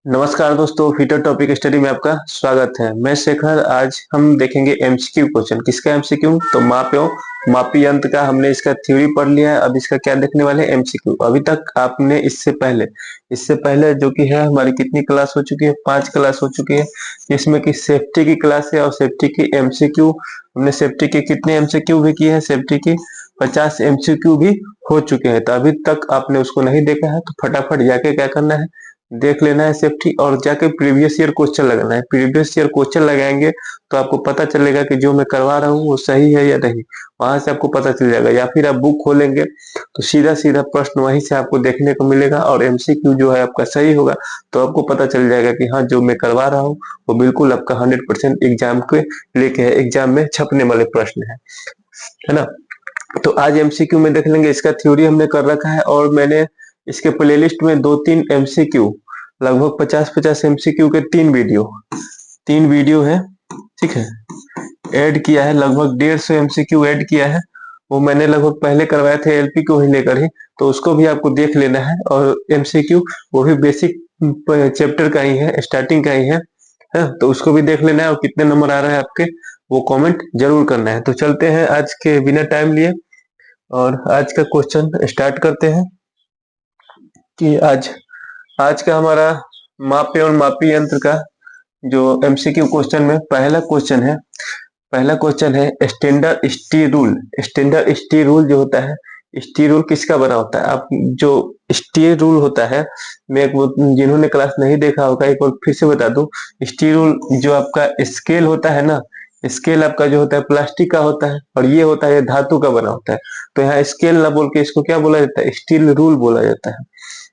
नमस्कार दोस्तों, fitter topic study में आपका स्वागत है। मैं शेखर। आज हम देखेंगे एमसीक्यू क्वेश्चन। किसका एमसीक्यू? तो माप मापी यंत्र का हमने इसका थ्योरी पढ़ लिया है। अब इसका क्या देखने वाले हैं? एमसीक्यू। अभी तक आपने इससे पहले जो कि है हमारी कितनी क्लास हो चुकी है? 5 क्लास हो चुकी है। इसमें की सेफ्टी की क्लास है और सेफ्टी की एमसीक्यू। हमने सेफ्टी के कितने एमसीक्यू भी किए हैं? सेफ्टी की 50 एमसीक्यू भी हो चुके हैं। तो अभी तक आपने उसको नहीं देखा है तो फटाफट जाके क्या करना है, देख लेना है सेफ्टी, और जाके प्रीवियस ईयर क्वेश्चन लगाना है। प्रीवियस ईयर क्वेश्चन लगाएंगे तो आपको पता चलेगा कि जो मैं करवा रहा हूँ वो सही है या नहीं। वहां से आपको पता चल जाएगा, या फिर आप बुक खोलेंगे तो सीधा सीधा प्रश्न वहीं से आपको देखने को मिलेगा और एमसीक्यू जो है आपका सही होगा। तो आपको पता चल जाएगा कि हाँ, जो मैं करवा रहा हूँ वो बिल्कुल आपका 100% एग्जाम के लेके है, एग्जाम में छपने वाले प्रश्न है ना। तो आज एमसीक्यू में देख लेंगे। इसका थ्योरी हमने कर रखा है और मैंने इसके प्लेलिस्ट में 2-3 एमसीक्यू, लगभग 50-50 एमसीक्यू के 3 वीडियो है, ठीक है, ऐड किया है। लगभग 150 एमसीक्यू ऐड किया है। वो मैंने लगभग पहले करवाए थे एलपी को ही लेकर ही, तो उसको भी आपको देख लेना है। और एमसीक्यू वो भी बेसिक चैप्टर का ही है, स्टार्टिंग का ही है, तो उसको भी देख लेना है। और कितने नंबर आ रहा है आपके वो कमेंट जरूर करना है। तो चलते हैं आज के बिना टाइम लिए और आज का क्वेश्चन स्टार्ट करते हैं। कि आज आज का हमारा माप एवं मापी यंत्र का जो एमसीक्यू क्वेश्चन में पहला क्वेश्चन है standard steel rule. Standard steel rule जो होता है, स्टील रूल किसका बना होता है? आप जो स्टील रूल होता है, मैं जिन्होंने क्लास नहीं देखा होगा एक बार फिर से बता दूं। स्टील रूल जो आपका स्केल होता है ना, स्केल आपका जो होता है प्लास्टिक का होता है और ये होता है धातु का बना होता है। तो यहाँ स्केल ना बोल के इसको क्या बोला जाता है? स्टील रूल बोला जाता है।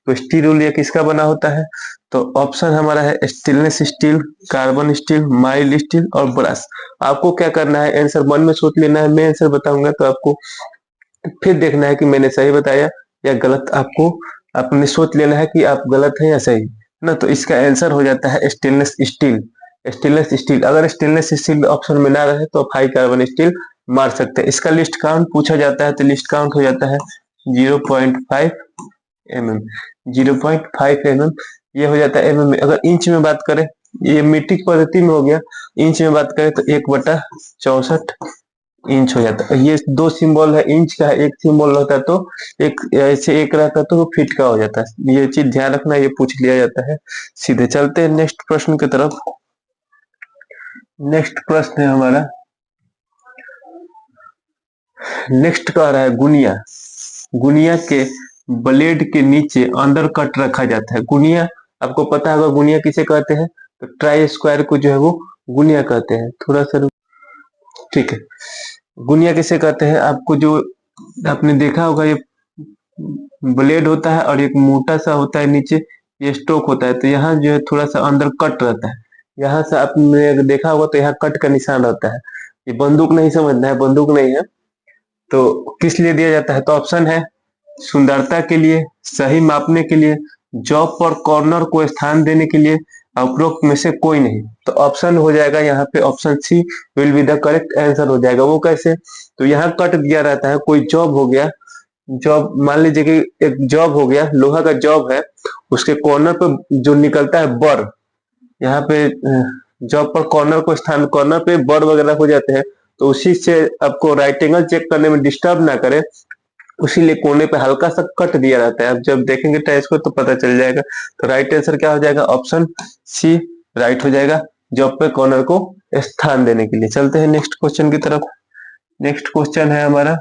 तो स्टील रूल ये किसका बना होता है? तो ऑप्शन हमारा है stainless steel, carbon steel, mild steel और ब्रश। आपको क्या करना है, आंसर मन में सोच लेना है। मैं आंसर बताऊंगा तो आपको फिर देखना है कि मैंने सही बताया या गलत। आपको अपने सोच लेना है कि आप गलत है या सही ना। तो इसका आंसर हो जाता है स्टेनलेस स्टील। स्टेनलेस स्टील, अगर स्टेनलेस स्टील ऑप्शन में ना रहे तो आप हाई कार्बन स्टील मार सकते हैं। इसका लिस्ट काउंट पूछा जाता है तो लिस्ट काउंट हो जाता है 0.5 mm। 0.5 mm ये हो जाता है mm में। अगर इंच में बात करें, ये मीट्रिक पद्धति में हो गया। इंच में बात करें तो 1/64 इंच हो जाता है। ये दो सिंबल है, इंच का है, एक सिंबल रहता है तो एक ऐसे एक रहता है तो वो फीट का हो जाता है। ये चीज ध्यान रखना, ये पूछ लिया जाता है। सीधे चलते हैं नेक्स्ट प्रश्न की तरफ। नेक्स्ट प्रश्न है हमारा, नेक्स्ट कह रहा है गुनिया। गुनिया के ब्लेड के नीचे अंदर कट रखा जाता है। गुनिया आपको पता होगा, गुनिया किसे कहते हैं? तो ट्राई स्क्वायर को जो है वो गुनिया कहते हैं। थोड़ा सा ठीक है, गुनिया किसे कहते हैं? आपको जो आपने देखा होगा, ये ब्लेड होता है और एक मोटा सा होता है नीचे, ये स्टोक होता है। तो यहाँ जो है थोड़ा सा अंदर कट रहता है। यहाँ से आपने अगर देखा होगा तो यहाँ कट का निशान रहता है। ये बंदूक नहीं समझना है, बंदूक नहीं है। तो किस लिए दिया जाता है? तो ऑप्शन है सुंदरता के लिए, सही मापने के लिए, जॉब पर कॉर्नर को स्थान देने के लिए, उपरोक्त में से कोई नहीं। तो ऑप्शन हो जाएगा यहाँ पे option C will be the correct answer हो जाएगा। वो कैसे? तो यहाँ कट दिया रहता है, कोई जॉब हो गया, जॉब मान लीजिए कि एक जॉब हो गया, लोहा का जॉब है, उसके कॉर्नर पे जो निकलता है बर, यहाँ पे जॉब पर कॉर्नर को स्थान, कॉर्नर पे बर वगैरह हो जाते हैं, तो उसी से आपको राइट एंगल चेक करने में डिस्टर्ब ना करे, उसीलिए कोने पे हल्का सा कट दिया रहता है। आप जब देखेंगे टाइल्स को तो पता चल जाएगा। तो राइट आंसर क्या हो जाएगा? ऑप्शन सी राइट हो जाएगा, जॉब पे कॉर्नर को स्थान देने के लिए। चलते हैं नेक्स्ट क्वेश्चन की तरफ। नेक्स्ट क्वेश्चन है हमारा,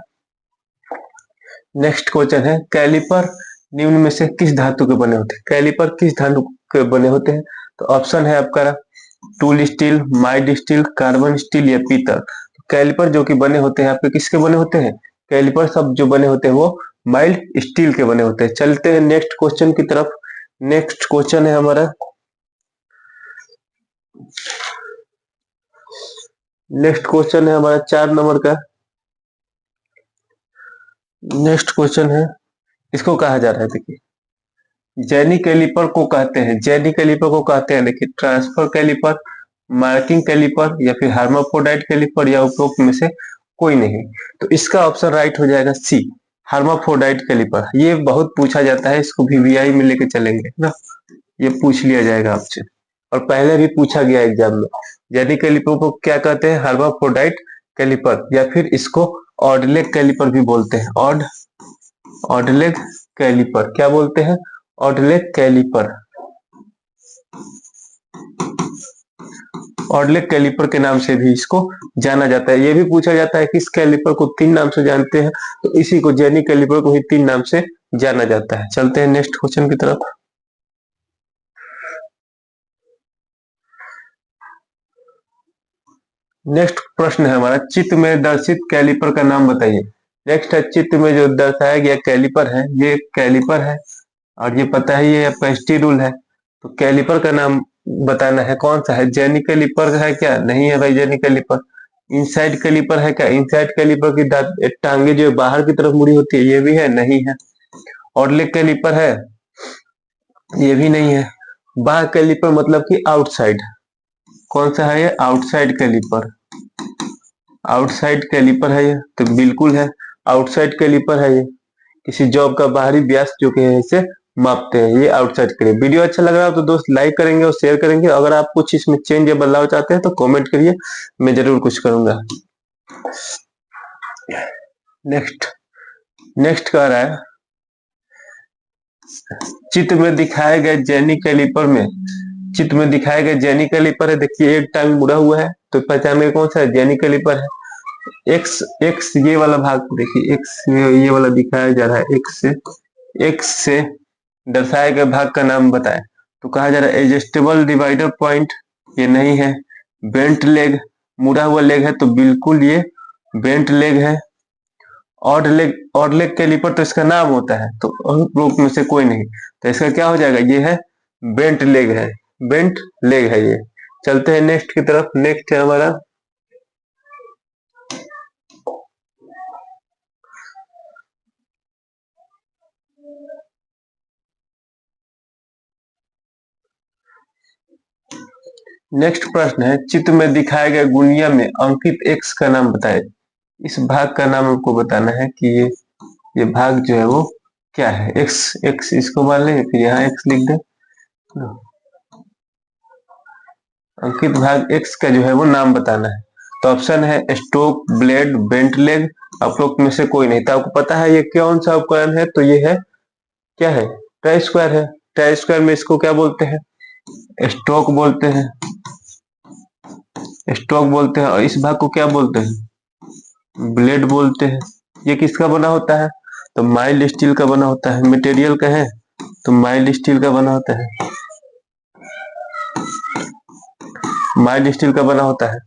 नेक्स्ट क्वेश्चन है कैलिपर निम्न में से किस धातु के बने होते हैं? कैलिपर किस धातु के बने होते हैं? तो ऑप्शन है आपका tool steel, mild steel, carbon steel या पीतल। तो कैलिपर जो कि बने होते हैं आपके किसके बने होते हैं? कैलिपर सब जो बने होते हैं वो माइल्ड स्टील के बने होते हैं। चलते हैं नेक्स्ट क्वेश्चन की तरफ। नेक्स्ट क्वेश्चन है हमारा, नेक्स्ट क्वेश्चन है हमारा 4 नंबर का। नेक्स्ट क्वेश्चन है, इसको कहा जा रहा है, देखिए जैनी कैलिपर को कहते हैं, जैनी कैलिपर को कहते हैं, देखिए ट्रांसफर कैलिपर, मार्किंग कैलिपर या फिर हार्माफोर्डाइट कैलिपर या उपरोक्त में से कोई नहीं। तो इसका ऑप्शन राइट हो जाएगा सी, हार्माफोर्डाइट कैलिपर। ये बहुत पूछा जाता है, इसको भी वीआई में लेके चलेंगे ना। ये पूछ लिया जाएगा आपसे, और पहले भी पूछा गया एग्जाम में। जेनी कैलिपर को क्या कहते हैं? हर्माफ्रोडाइट कैलिपर, या फिर इसको ऑड लेग कैलिपर भी बोलते हैं। ऑड लेग कैलिपर क्या बोलते हैं? Odd leg calliper, odd leg calliper के नाम से भी इसको जाना जाता है। ये भी पूछा जाता है कि इस कैलिपर को 3 नाम से जानते हैं, तो इसी को जेनी कैलिपर को ही 3 नाम से जाना जाता है। चलते हैं नेक्स्ट क्वेश्चन की तरफ। नेक्स्ट प्रश्न है हमारा, चित्र में दर्शित कैलिपर का नाम बताइए। नेक्स्ट है, चित्र में जो दर्शाया गया कैलिपर है, ये कैलिपर है, और ये पता है ये आपका स्टीरूल है। तो कैलिपर का नाम बताना है, कौन सा है? जेनी कैलिपर है क्या? नहीं है भाई जेनी कैलिपर। इनसाइड कैलिपर है क्या? इनसाइड कैलिपर की टांगे जो बाहर की तरफ मुड़ी होती है, ये भी है? नहीं है। ऑड लेग कैलिपर है? ये भी नहीं है। बाह कैलिपर मतलब कि आउटसाइड, कौन सा है ये? आउटसाइड कैलिपर, आउटसाइड कैलिपर है ये, तो बिल्कुल है, आउटसाइड कैलिपर है ये। किसी जॉब का बाहरी व्यास जो कि है इसे मापते हैं, ये आउटसाइड कैलिपर। वीडियो अच्छा लग रहा हो तो दोस्त लाइक करेंगे और शेयर करेंगे। अगर आप कुछ इसमें चेंज या बदलाव चाहते हैं तो कमेंट करिए, मैं जरूर कुछ करूंगा। नेक्स्ट नेक्स्ट कह रहा है, चित्र में दिखाए गए जेनी कैलिपर में, चित्र में दिखाए गए जेनी कैलिपर है, देखिए एक टांग मुड़ा हुआ है, तो पहचान कौन सा है? जेनी कैलिपर है। एक्स एक्स ये वाला भाग देखिए, एक्स ये वाला दिखाया जा रहा है, एक्स से दर्शाए गए भाग का नाम बताएं। तो कहा जा रहा है एडजस्टेबल डिवाइडर पॉइंट, ये नहीं है। बेंट लेग, मुड़ा हुआ लेग है, तो बिल्कुल ये बेंट लेग है। ऑड लेग कैलिपर तो इसका नाम होता है, तो लोग में से कोई नहीं, तो इसका क्या हो जाएगा? ये है बेंट लेग है, बेंट लेग है ये। चलते हैं नेक्स्ट की तरफ। नेक्स्ट है हमारा, नेक्स्ट प्रश्न है, चित्र में दिखाए गए गुणिया में अंकित एक्स का नाम बताए। इस भाग का नाम आपको बताना है कि ये भाग जो है वो क्या है? एक्स, एक्स इसको मान लें, फिर यहाँ एक्स लिख दें। अंकित भाग एक्स का जो है वो नाम बताना है। तो ऑप्शन है स्टोक, ब्लेड, बेंट लेग। आप लोग में से कोई नहीं, तो आपको पता है ये कौन सा उपकरण है? तो ये है, क्या है? ट्राई स्क्वायर है। ट्राई स्क्वायर में इसको क्या बोलते हैं? स्टोक बोलते हैं, स्टोक बोलते हैं। और इस भाग को क्या बोलते हैं? ब्लेड बोलते हैं। ये किसका बना होता है? तो माइल्ड स्टील का बना होता है। मटेरियल का है तो माइल्ड स्टील का बना होता है, माइल्ड स्टील का बना होता है।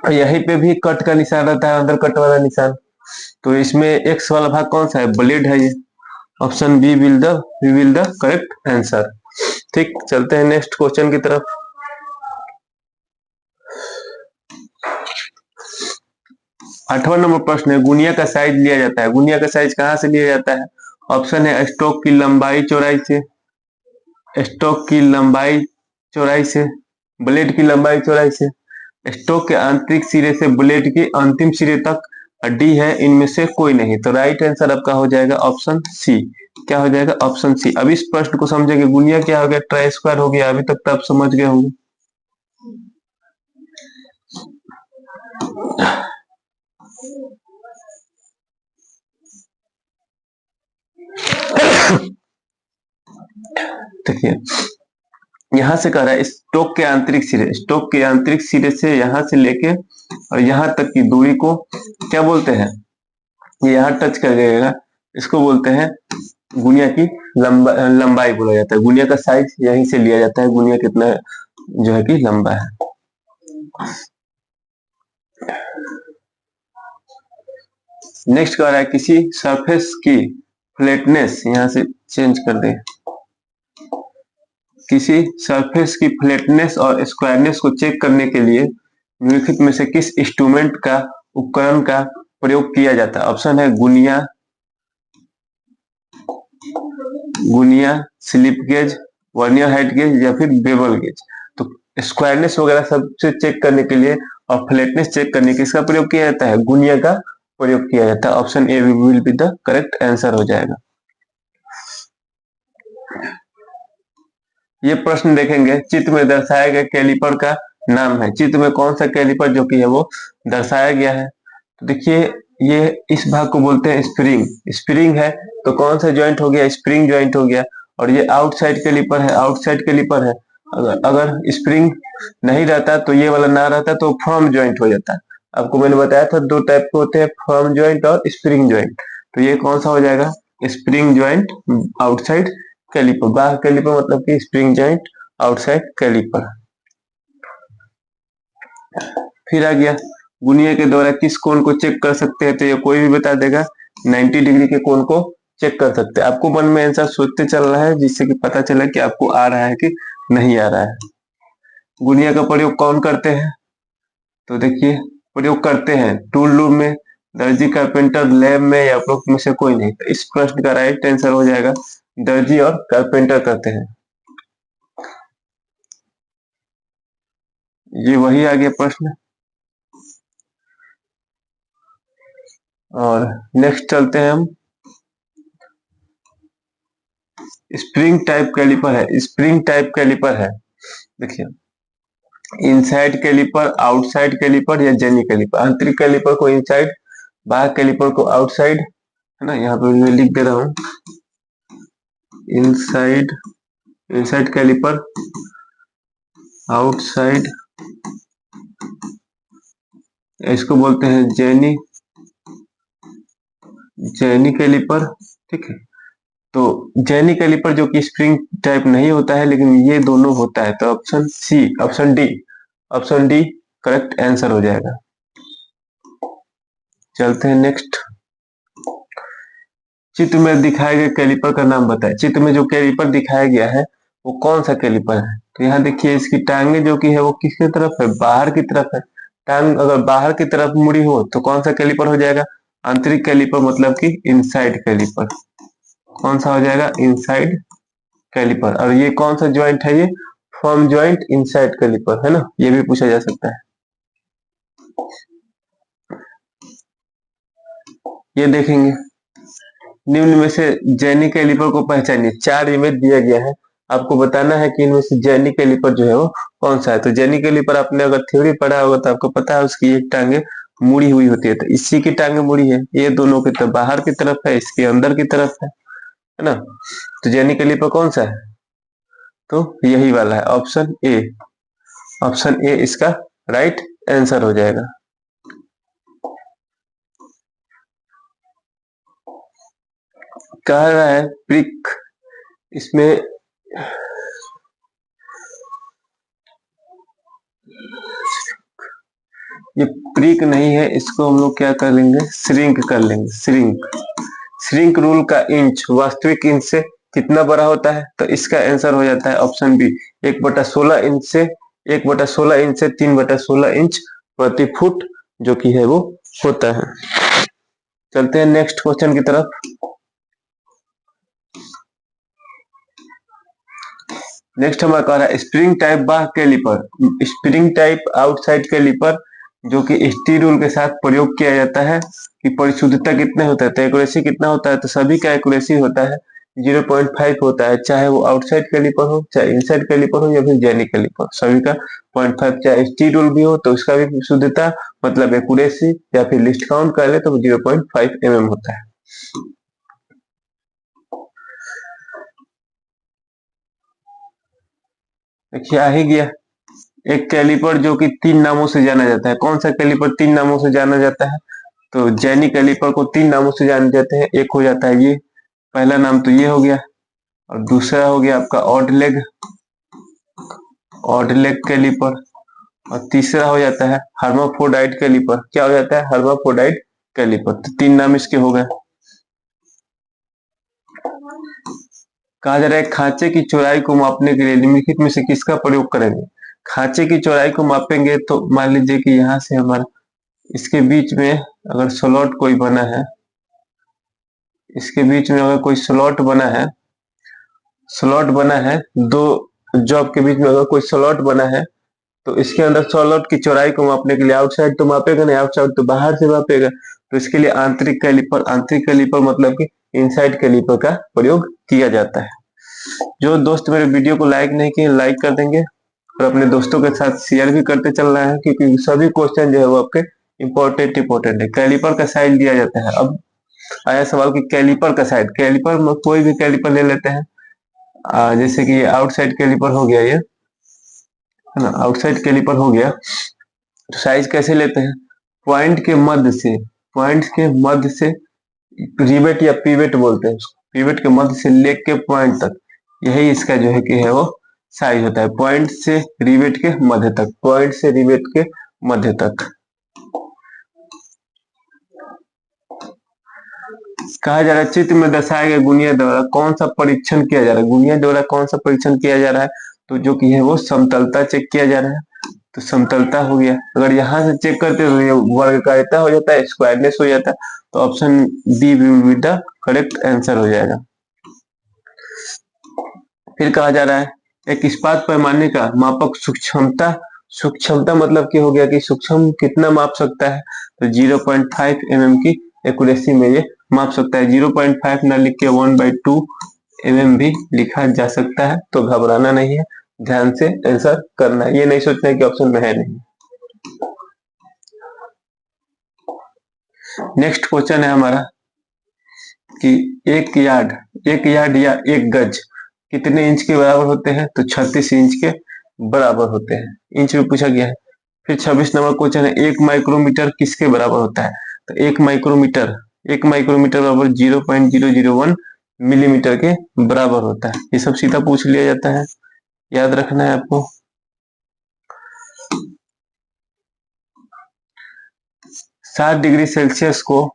और यहीं पे भी कट का निशान रहता है, अंदर कट वाला निशान। तो इसमें एक्स वाला भाग कौन सा है? ब्लेड है ये। Option B will the correct answer. ठीक, चलते हैं नेक्स्ट क्वेश्चन की तरफ। 8वां नंबर प्रश्न है, गुनिया का साइज लिया जाता है। गुनिया का साइज कहाँ से लिया जाता है? ऑप्शन है स्टोक की लंबाई चौड़ाई से, स्टोक की लंबाई चौड़ाई से, ब्लेड की लंबाई चौड़ाई से, स्टोक के आंतरिक सिरे से ब्लेड के अंतिम सिरे तक, डी है इनमें से कोई नहीं। तो राइट आंसर आपका हो जाएगा ऑप्शन सी। क्या हो जाएगा? Option C. अब इस प्रश्न को समझेंगे, गुनिया क्या हो गया? ट्राई स्क्वायर हो गया। अभी तक तो आप समझ गए होंगे। देखिए यहां से कह रहा है स्टोक के आंतरिक सिरे, स्टोक के आंतरिक सिरे से यहां से लेके और यहां तक की दूरी को क्या बोलते हैं? ये यहाँ टच कर जाएगा, इसको बोलते हैं गुनिया की लंबाई बोला जाता है। गुनिया का साइज यहीं से लिया जाता है, गुनिया कितना जो है कि लंबा है। नेक्स्ट कह रहा है, किसी सरफेस की फ्लैटनेस, यहां से चेंज कर दे, किसी सरफेस की फ्लैटनेस और स्क्वायरनेस को चेक करने के लिए निम्नलिखित में से किस इंस्ट्रूमेंट का, उपकरण का प्रयोग किया जाता है? ऑप्शन है गुनिया, गुनिया, slip gauge, vernier height gauge, या फिर बेवल गेज। तो स्क्वायरनेस वगैरह सबसे चेक करने के लिए और फ्लैटनेस चेक करने के इसका प्रयोग किया जाता है, गुनिया का प्रयोग किया जाता है। Option A will be the correct answer हो जाएगा। ये प्रश्न देखेंगे, चित्र में दर्शाया गया कैलिपर का नाम है। चित्र में कौन सा कैलिपर जो कि है वो दर्शाया गया है? तो देखिए, ये इस भाग को बोलते हैं स्प्रिंग। स्प्रिंग है तो कौन सा ज्वाइंट हो गया? स्प्रिंग ज्वाइंट हो गया। और ये आउटसाइड कैलिपर है, आउटसाइड कैलिपर है। अगर स्प्रिंग नहीं रहता तो ये वाला ना रहता तो फर्म ज्वाइंट हो जाता। आपको मैंने बताया था दो टाइप के होते हैं, फर्म ज्वाइंट और स्प्रिंग ज्वाइंट। तो ये कौन सा हो जाएगा? Spring joint outside calliper. बाह्य कैलिपर मतलब कि स्प्रिंग ज्वाइंट आउटसाइड कैलिपर। फिर आ गया, गुनिया के द्वारा किस कोण को चेक कर सकते हैं? तो ये कोई भी बता देगा, 90 डिग्री के कोण को चेक कर सकते हैं। आपको मन में आंसर सोचते चल रहा है जिससे कि पता चले कि आपको आ रहा है कि नहीं आ रहा है। गुनिया का प्रयोग कौन करते हैं? तो देखिए, प्रयोग करते हैं टूल रूम में, दर्जी, कारपेंटर, लैब में, या उपरोक्त में से कोई नहीं। तो इस प्रश्न का राइट आंसर हो जाएगा दर्जी और कारपेंटर करते हैं। ये वही आ गया प्रश्न। और नेक्स्ट चलते हैं हम, स्प्रिंग टाइप कैलिपर है। स्प्रिंग टाइप कैलिपर है, देखिए, इनसाइड कैलिपर, आउटसाइड कैलिपर या जेनी कैलिपर। आंतरिक कैलिपर को इनसाइड, बाहर कैलिपर को आउटसाइड, है ना। यहाँ पे मैं लिख दे रहा हूँ, इनसाइड, इनसाइड कैलिपर, आउटसाइड, इसको बोलते हैं जेनी, जेनी कैलिपर। ठीक है, तो जेनी कैलिपर जो कि स्प्रिंग टाइप नहीं होता है, लेकिन ये दोनों होता है। तो option C, option D, option D correct answer हो जाएगा। चलते हैं नेक्स्ट, चित्र में दिखाए गए कैलिपर का नाम बताएं। चित्र में जो कैलिपर दिखाया गया है वो कौन सा कैलिपर है? तो यहाँ देखिए, इसकी टांगे जो कि है वो किसकी तरफ है? बाहर की तरफ है। टांग अगर बाहर की तरफ मुड़ी हो तो कौन सा कैलिपर हो जाएगा? आंतरिक कैलिपर, मतलब कि इनसाइड कैलिपर। कौन सा हो जाएगा? Inside calliper. और ये कौन सा ज्वाइंट है? ये फर्म ज्वाइंट इनसाइड कैलिपर है ना। ये भी पूछा जा सकता है। ये देखेंगे, निम्न में से जेनी कैलिपर को पहचानिए। 4 इमेज दिया गया है, आपको बताना है कि इनमें से जेनी कैलिपर जो है वो कौन सा है। तो जेनी कैलिपर आपने अगर थ्योरी पढ़ा होगा तो आपको पता है उसकी एक टांगे मुड़ी हुई होती है। तो इसी की टांगे मुड़ी है, ये दोनों की तरफ बाहर की तरफ है, इसके अंदर की तरफ है ना। तो जेनी कैलिपर कौन सा है? तो यही वाला है, ऑप्शन ए। ऑप्शन ए इसका राइट आंसर हो जाएगा। कह रहा है प्रिक, इसमें ये प्रिक नहीं है, इसको हम लोग क्या कर लेंगे? श्रिंक कर लेंगे, श्रिंक। श्रिंक रूल का इंच वास्तविक इंच से कितना बड़ा होता है? तो इसका आंसर हो जाता है ऑप्शन बी, 1/16 इंच से, 1/16 इंच से 3/16 इंच प्रति फुट जो कि है वो होता है। चलते हैं नेक्स्ट क्वेश्चन की तरफ। नेक्स्ट हमारा कह रहा है स्प्रिंग टाइप बाह calliper, spring type outside calliper जो कि स्टील रूल के साथ प्रयोग किया जाता है कि परिशुद्धता कितने होता है? तो एक्यूरेसी कितना होता है? तो सभी का एक्यूरेसी होता है 0.5 होता है, चाहे वो आउटसाइड कैलिपर हो, चाहे इनसाइड कैलिपर हो, या फिर जेनी कैलिपर, सभी का 0.5। चाहे स्टील रूल भी हो तो उसका भी शुद्धता मतलब एक्यूरेसी या फिर लिस्ट काउंट कर ले तो 0.5 mm होता है। देखिए, आ ही गया एक कैलिपर जो कि 3 नामों से जाना जाता है। कौन सा कैलिपर 3 नामों से जाना जाता है? तो जेनी कैलिपर को 3 नामों से जाने जाते हैं। एक हो जाता है ये, पहला नाम तो ये हो गया, और दूसरा हो गया आपका odd leg, odd leg calliper, और तीसरा हो जाता है हर्माफ्रोडाइट कैलिपर। क्या हो जाता है? Hermaphrodite calliper. तो 3 नाम इसके हो गए। कहा जा रहा है खांचे की चौड़ाई को मापने के लिए निम्नलिखित में से किसका प्रयोग करेंगे? खांचे की चौड़ाई को मापेंगे तो मान लीजिए कि यहाँ से हमारा इसके बीच में अगर स्लॉट कोई बना है, इसके बीच में अगर कोई स्लॉट बना है, स्लॉट बना है, दो जॉब के बीच में अगर कोई स्लॉट बना है, तो इसके अंदर स्लॉट की चौड़ाई को मापने के लिए आउटसाइड तो मापेगा नहीं, आउटसाइड तो बाहर से मापेगा। तो इसके लिए आंतरिक कैलिपर, आंतरिक कैलिपर मतलब कि इनसाइड कैलिपर का प्रयोग किया जाता है। जो दोस्त मेरे वीडियो को लाइक नहीं किए लाइक कर देंगे और अपने दोस्तों के साथ शेयर भी करते चल रहे हैं, क्योंकि सभी क्वेश्चन जो है वो आपके इम्पोर्टेंट है। कैलिपर का साइज दिया जाता है। अब आया सवाल कि कैलिपर का साइज, कैलिपर में कोई भी कैलिपर ले लेते हैं, जैसे कि आउटसाइड कैलिपर हो गया, ये है ना, आउटसाइड कैलिपर हो गया। तो साइज कैसे लेते हैं? पॉइंट के मध्य से रिवेट या पीवेट बोलते हैं उसको, पीवेट के मध्य से लेके पॉइंट तक, यही इसका जो है कि है वो साइज होता है। पॉइंट से रिवेट के मध्य तक, पॉइंट से रिवेट के मध्य तक। कहा जा रहा है चित्र में दर्शाए गए गुणिया द्वारा कौन सा परीक्षण किया जा रहा है? गुणिया द्वारा कौन सा परीक्षण किया जा रहा है? तो जो कि है वो समतलता चेक किया जा रहा है। तो समतलता हो गया। अगर यहाँ से चेक करते तो ये वर्गकारिता हो जाता है, स्क्वायरनेस हो जाता है। तो option B will be the correct answer हो जाएगा। फिर कहा जा रहा है एक इस्पात पैमाने का मापक सूक्ष्मता, सूक्ष्मता मतलब क्या हो गया कि सूक्ष्म कितना माप सकता है? तो 0.5 mm की एक्यूरेसी में ये माप सकता है। 0.5 ना लिख के 1/2 mm भी लिखा जा सकता है। तो घबराना नहीं है, ध्यान से आंसर करना है, ये नहीं सोचना है कि ऑप्शन में है नहीं। नेक्स्ट क्वेश्चन है हमारा कि एक यार्ड या एक गज कितने इंच के बराबर होते हैं? तो 36 इंच के बराबर होते हैं, इंच में पूछा गया है। फिर 26 नंबर क्वेश्चन है एक माइक्रोमीटर किसके बराबर होता है? तो एक माइक्रोमीटर बराबर 0.001 मिलीमीटर के बराबर होता है। ये सब सीधा पूछ लिया जाता है, याद रखना है आपको। 60 डिग्री सेल्सियस को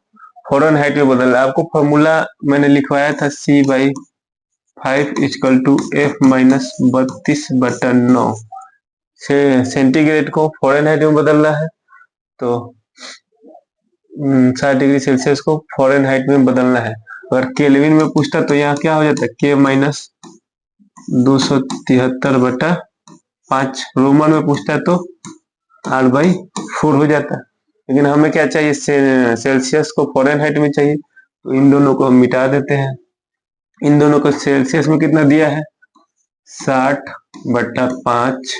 फ़ारेनहाइट में बदलना है। आपको फॉर्मूला मैंने लिखवाया था C/5 = F-32/9। सेंटीग्रेड को फ़ारेनहाइट में बदलना है, तो 60 डिग्री सेल्सियस को फ़ारेनहाइट में बदलना है। अगर केल्विन में पूछता तो यहाँ क्या हो जाता है? K-273/5। रोमन में पूछता है तो R/4 हो जाता है। लेकिन हमें क्या चाहिए? सेल्सियस को फ़ारेनहाइट में चाहिए, तो इन दोनों को हम मिटा देते हैं। इन दोनों को सेल्सियस में कितना दिया है? 60/5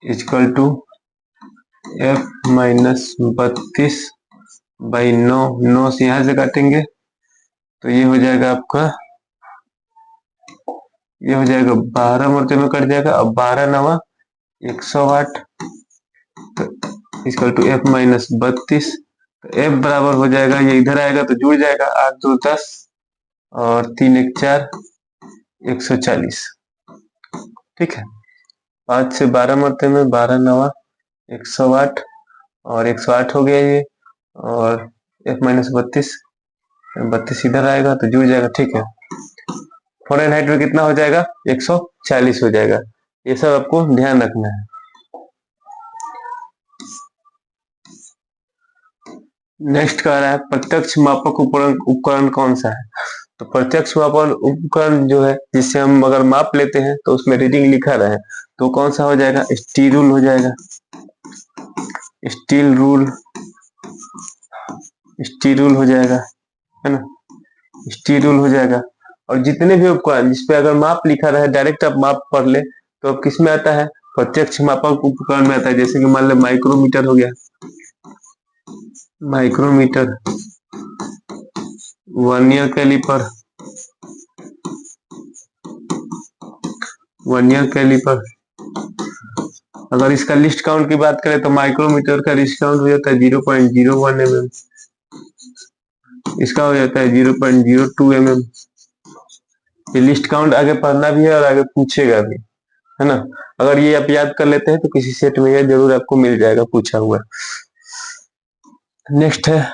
= F-32/9। 9 से यहाँ से काटेंगे तो ये हो जाएगा आपका, ये हो जाएगा 12 मरते में कट जाएगा। अब 12 9 108 = F-32। तो F बराबर हो जाएगा, ये इधर आएगा तो जुड़ जाएगा, 8 2 10 और 3 1 4 140। ठीक है, 5 से 12 मरते में 12 9 108 और 108 हो गया ये, और F-32 32 इधर आएगा तो जुड़ जाएगा। ठीक है, फ़ारेनहाइट में कितना हो जाएगा? 140 हो जाएगा। ये सब आपको ध्यान रखना है। नेक्स्ट कह रहा है प्रत्यक्ष मापक उपकरण कौन सा है? तो प्रत्यक्ष मापन उपकरण जो है जिससे हम अगर माप लेते हैं तो उसमें रीडिंग लिखा रहे, तो कौन सा हो जाएगा? स्टील रूल हो जाएगा। स्टील रूल हो जाएगा, है ना, स्टील रूल हो जाएगा। और जितने भी उपकरण जिसपे अगर माप लिखा रहे, डायरेक्ट आप माप पढ़ ले तो अब किस में आता है? प्रत्यक्ष मापक उपकरण में आता है। जैसे कि मान लो माइक्रोमीटर हो गया, माइक्रोमीटर, वर्नियर कैलिपर। अगर इसका लिस्ट काउंट की बात करें तो माइक्रोमीटर का लिस्ट काउंट हो जाता है 0.01 mm, इसका हो जाता है 0.02 mm। ये लिस्ट काउंट आगे पढ़ना भी है और आगे पूछेगा भी, है ना। अगर ये आप याद कर लेते हैं तो किसी सेट में ये जरूर आपको मिल जाएगा पूछा हुआ। नेक्स्ट है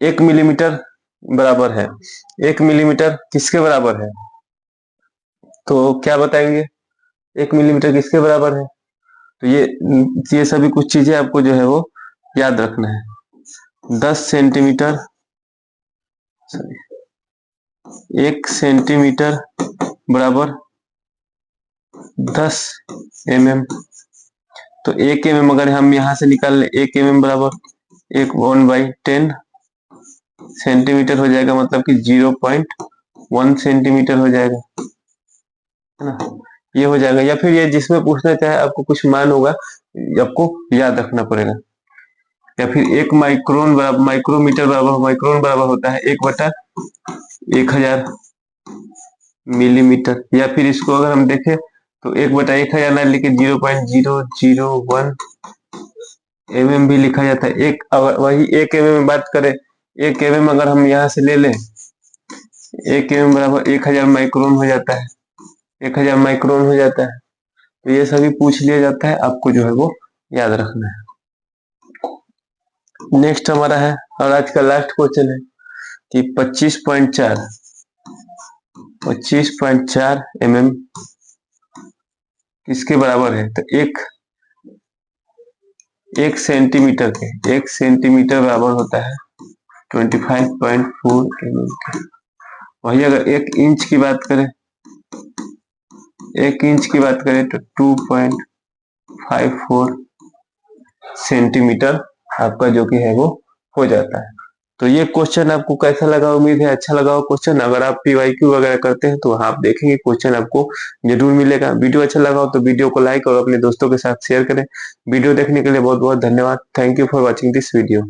1 मिलीमीटर बराबर है, 1 मिलीमीटर किसके बराबर है? तो क्या बताएंगे 1 मिलीमीटर किसके बराबर है? तो ये सभी कुछ चीजें आपको जो है वो याद रखना है। 10 सेंटीमीटर, 1 सेंटीमीटर बराबर 10 mm। तो 1 mm अगर हम यहाँ से निकाल लें, 1 mm बराबर 1/10 सेंटीमीटर हो जाएगा, मतलब कि 0.1 सेंटीमीटर हो जाएगा। है ना, ये हो जाएगा। या फिर ये जिसमें पूछना चाहे आपको कुछ मान होगा, आपको याद रखना पड़ेगा। या फिर 1 माइक्रोन बराबर, माइक्रोमीटर बराबर, माइक्रोन बराबर होता है 1/1000 मिलीमीटर। या फिर इसको अगर हम देखें तो 1/1000 ना लिखे 0.001 mm भी लिखा जाता है। एक अगर वही 1 mm में बात करें, 1 mm अगर हम यहाँ से ले लें, 1 mm बराबर 1000 माइक्रोन हो जाता है, 1000 माइक्रोन हो जाता है। तो ये सभी पूछ लिया जाता है, आपको जो है वो याद रखना है। नेक्स्ट हमारा है, और आज का लास्ट क्वेश्चन है कि 25.4 mm किसके बराबर है? तो एक सेंटीमीटर के, 1 सेंटीमीटर बराबर होता है 25.4 mm के। वही अगर 1 इंच की बात करें, 1 इंच की बात करें तो 2.54 सेंटीमीटर आपका जो कि है वो हो जाता है। तो ये क्वेश्चन आपको कैसा लगा? उम्मीद है अच्छा लगा हो क्वेश्चन। अगर आप पीवाईक्यू वगैरह करते हैं तो आप देखेंगे क्वेश्चन आपको जरूर मिलेगा। वीडियो अच्छा लगा हो तो वीडियो को लाइक और अपने दोस्तों के साथ शेयर करें। वीडियो देखने के लिए बहुत बहुत धन्यवाद। Thank you for watching this video.